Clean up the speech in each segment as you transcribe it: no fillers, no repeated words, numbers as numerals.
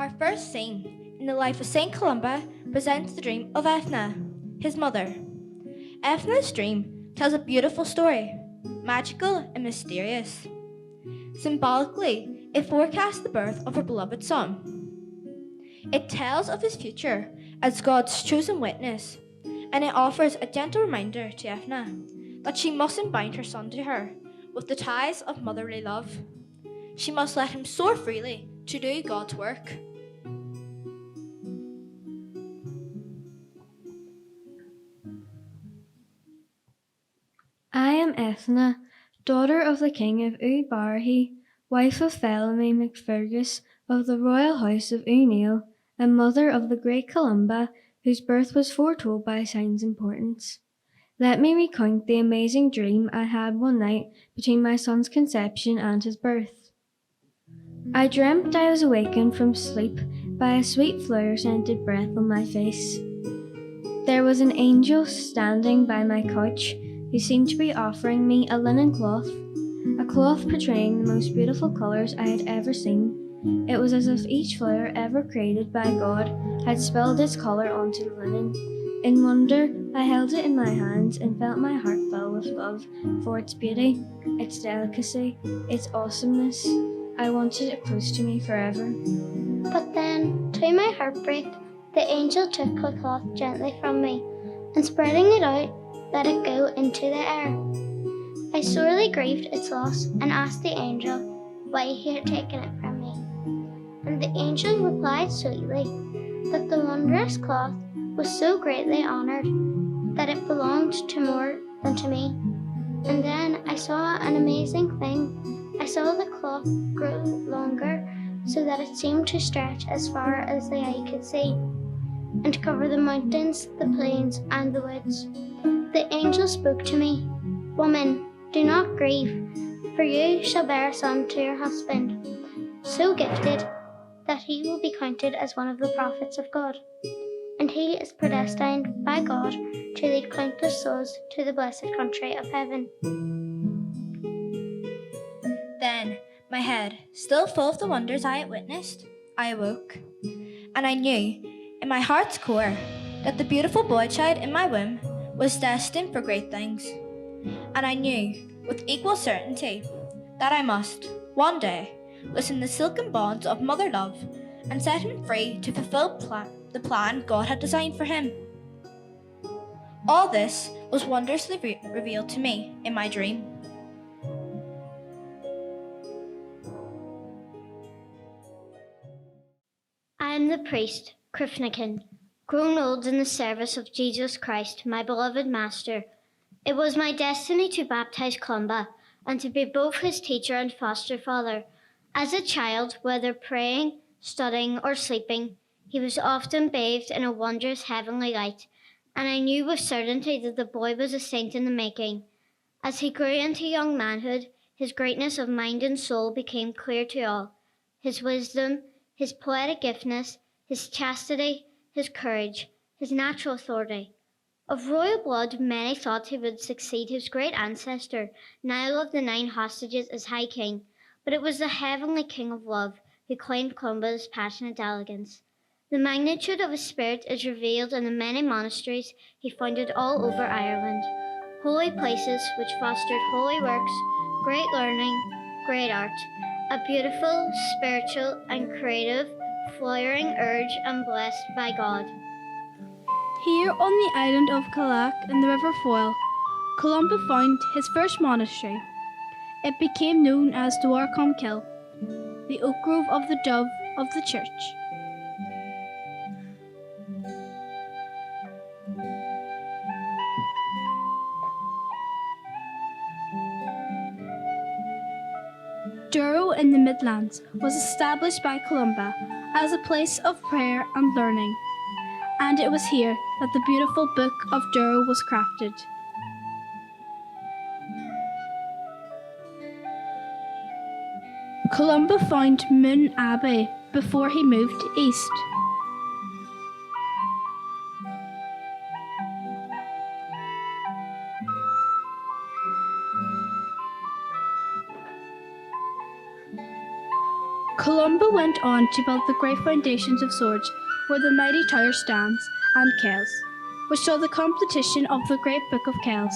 Our first scene in the Life of St Columba presents the dream of Ethna, his mother. Ethna's dream tells a beautiful story, magical and mysterious. Symbolically, it forecasts the birth of her beloved son. It tells of his future as God's chosen witness, and it offers a gentle reminder to Ethna that she mustn't bind her son to her with the ties of motherly love. She must let him soar freely to do God's work. I am Ethna, daughter of the King of Ubarhi, wife of Felemy MacFergus of the royal house of O'Neill, and mother of the great Columba, whose birth was foretold by signs and portents. Let me recount the amazing dream I had one night between my son's conception and his birth. I dreamt I was awakened from sleep by a sweet flower-scented breath on my face. There was an angel standing by my couch who seemed to be offering me a linen cloth, a cloth portraying the most beautiful colours I had ever seen. It was as if each flower ever created by God had spilled its colour onto the linen. In wonder, I held it in my hands and felt my heart fill with love for its beauty, its delicacy, its awesomeness. I wanted it close to me forever. But then, to my heartbreak, the angel took the cloth gently from me, and spreading it out, let it go into the air. I sorely grieved its loss and asked the angel why he had taken it from me. And the angel replied sweetly that the wondrous cloth was so greatly honoured that it belonged to more than to me. And then I saw an amazing thing. I saw the cloth grow longer so that it seemed to stretch as far as the eye could see, and cover the mountains, the plains, and the woods. The angel spoke to me, "Woman, do not grieve, for you shall bear a son to your husband, so gifted that he will be counted as one of the prophets of God. And he is predestined by God to lead countless souls to the blessed country of heaven." Then, my head still full of the wonders I had witnessed, I awoke, and I knew, in my heart's core, that the beautiful boy child in my womb was destined for great things. And I knew, with equal certainty, that I must, one day, loosen the silken bonds of mother love and set him free to fulfill the plan God had designed for him. All this was wondrously revealed to me in my dream. I am the priest, Crifnican, grown old in the service of Jesus Christ, my beloved Master. It was my destiny to baptize Columba and to be both his teacher and foster father. As a child, whether praying, studying, or sleeping, he was often bathed in a wondrous heavenly light, and I knew with certainty that the boy was a saint in the making. As he grew into young manhood, his greatness of mind and soul became clear to all. His wisdom, his poetic giftedness, his chastity, his courage, his natural authority. Of royal blood, many thought he would succeed his great ancestor, Niall of the 9 Hostages, as High King, but it was the heavenly King of Love who claimed Columba's passionate elegance. The magnitude of his spirit is revealed in the many monasteries he founded all over Ireland, holy places which fostered holy works, great learning, great art, a beautiful, spiritual, and creative, flowering urge and blessed by God. Here on the island of Callac in the River Foyle, Columba found his first monastery. It became known as Dwar-cum-Kill, the oak grove of the dove of the church. Durrow in the Midlands was established by Columba as a place of prayer and learning, and it was here that the beautiful Book of Durrow was crafted. Columba found Moon Abbey before he moved east. Columba went on to build the great foundations of Swords, where the mighty tower stands, and Kells, which saw the completion of the great Book of Kells.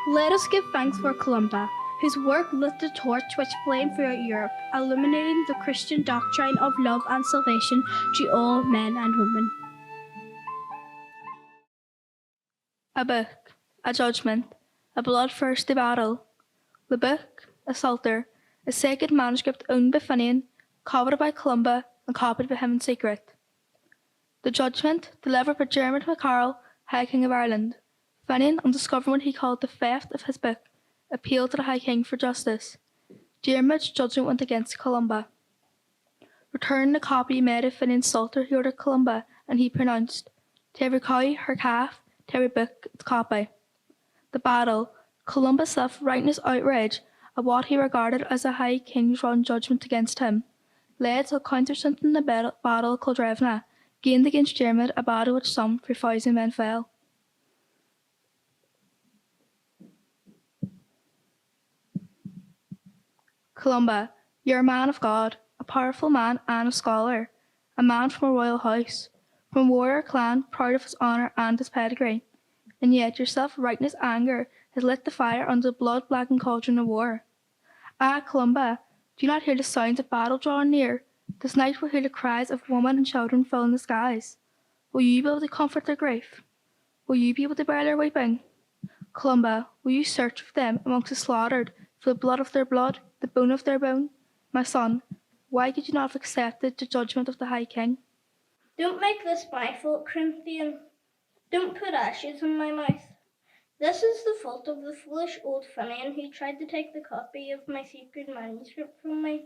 Let us give thanks for Columba, whose work lit the torch which flamed throughout Europe, illuminating the Christian doctrine of love and salvation to all men and women. A book, a judgment, a bloodthirsty battle. The book, a psalter, a sacred manuscript owned by Finian, coveted by Columba and copied by him in secret. The judgment, delivered by Dermot MacCarroll, High King of Ireland. Finian, on discovering what he called the theft of his book, appealed to the High King for justice. Dermot's judgment went against Columba. Returning the copy made of Finian's psalter, he ordered Columba, and he pronounced, to every cow her calf, to every book its copy. The battle, Columba's self-righteous outrage at what he regarded as the High King's wrong judgment against him, led to a countersentient in the battle called Ethna, gained against Dermot, a battle which some 3,000 men fell. Columba, you're a man of God, a powerful man and a scholar, a man from a royal house, from a warrior clan proud of his honour and his pedigree, and yet your self-righteous anger has lit the fire under the blood-blackened cauldron of war. Ah, Columba, do you not hear the sounds of battle drawing near? This night we'll hear the cries of women and children filling the skies. Will you be able to comfort their grief? Will you be able to bear their weeping? Columba, will you search for them amongst the slaughtered, for the blood of their blood, the bone of their bone? My son, why could you not have accepted the judgment of the High King? Don't make this my fault, Corinthian. Don't put ashes in my mouth. This is the fault of the foolish old Finian who tried to take the copy of my sacred manuscript from me.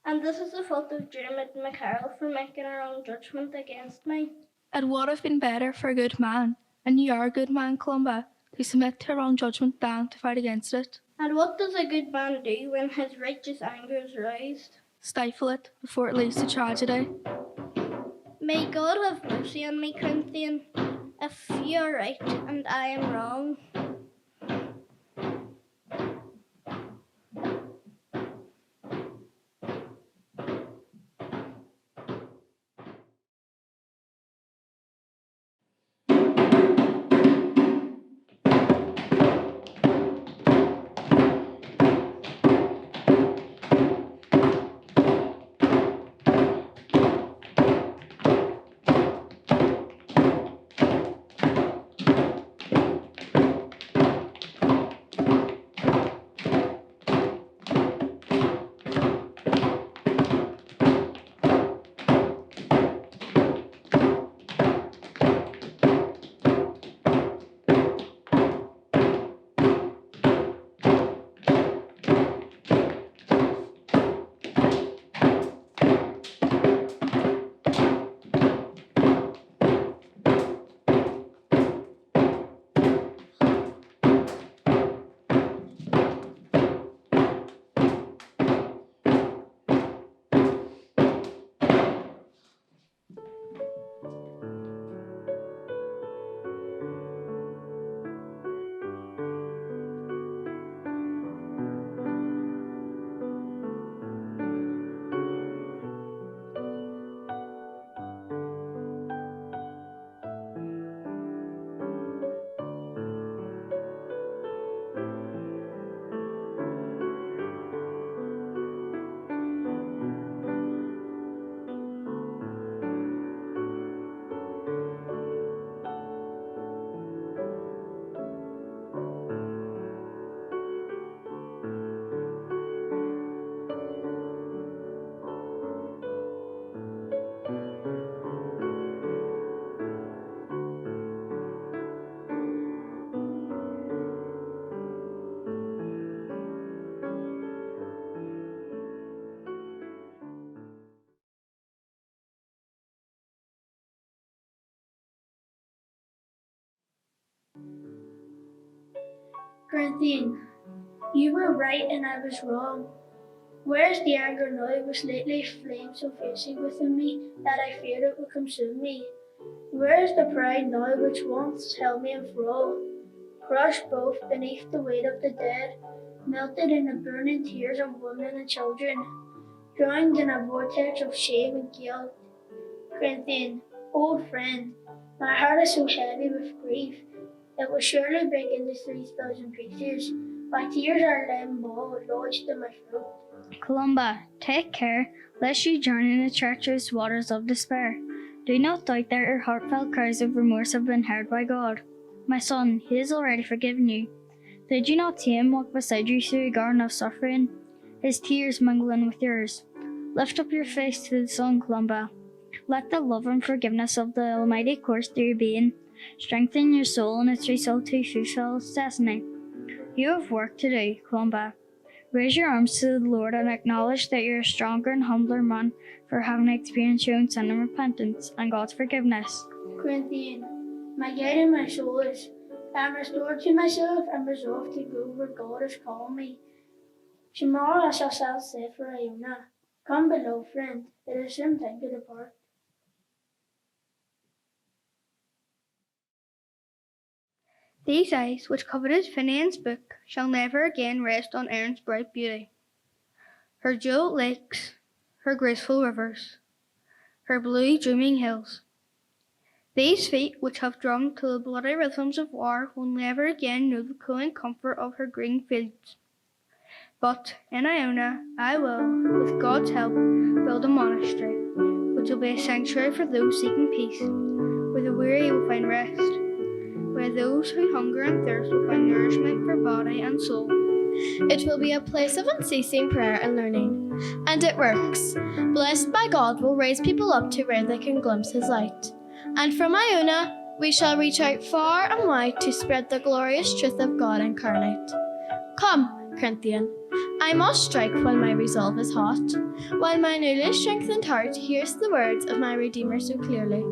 And this is the fault of Dermot MacCarroll for making a wrong judgment against me. It would have been better for a good man, and you are a good man, Columba, to submit to a wrong judgment than to fight against it. And what does a good man do when his righteous anger is roused? Stifle it before it leads to tragedy. May God have mercy on me, Corinthian, if you are right and I am wrong. Corinthian, you were right and I was wrong. Where is the anger now which lately flamed so fiercely within me that I feared it would consume me? Where is the pride now which once held me in thrall? crushed both beneath the weight of the dead, melted in the burning tears of women and children, drowned in a vortex of shame and guilt. Corinthian, old friend, my heart is so heavy with grief, it will surely break into 3,000 pieces. My tears are a leaden ball lodged in my throat. Columba, take care, lest you drown in the treacherous waters of despair. Do not doubt that your heartfelt cries of remorse have been heard by God. My son, He has already forgiven you. Did you not see Him walk beside you through a garden of suffering, His tears mingling with yours? Lift up your face to the sun, Columba. Let the love and forgiveness of the Almighty course through your being, strengthen your soul in its resolve to fulfill its destiny. You have work to do, Columba. Raise your arms to the Lord and acknowledge that you're a stronger and humbler man for having experienced your own sin and repentance and God's forgiveness. Corinthian, my guide and my soul is, I am restored to myself and resolved to go where God has called me. Tomorrow I shall sail safe for Iona. Come below, friend, it is some time to depart. These eyes, which coveted Finian's book, shall never again rest on Erin's bright beauty. Her jewelled lakes, her graceful rivers, her blue dreaming hills. These feet, which have drummed to the bloody rhythms of war, will never again know the cooling comfort of her green fields. But in Iona, I will, with God's help, build a monastery, which will be a sanctuary for those seeking peace, where the weary will find rest, where those who hunger and thirst will find nourishment for body and soul. It will be a place of unceasing prayer and learning. And it works. Blessed by God will raise people up to where they can glimpse His light. And from Iona, we shall reach out far and wide to spread the glorious truth of God incarnate. Come, Corinthian, I must strike while my resolve is hot, while my newly strengthened heart hears the words of my Redeemer so clearly.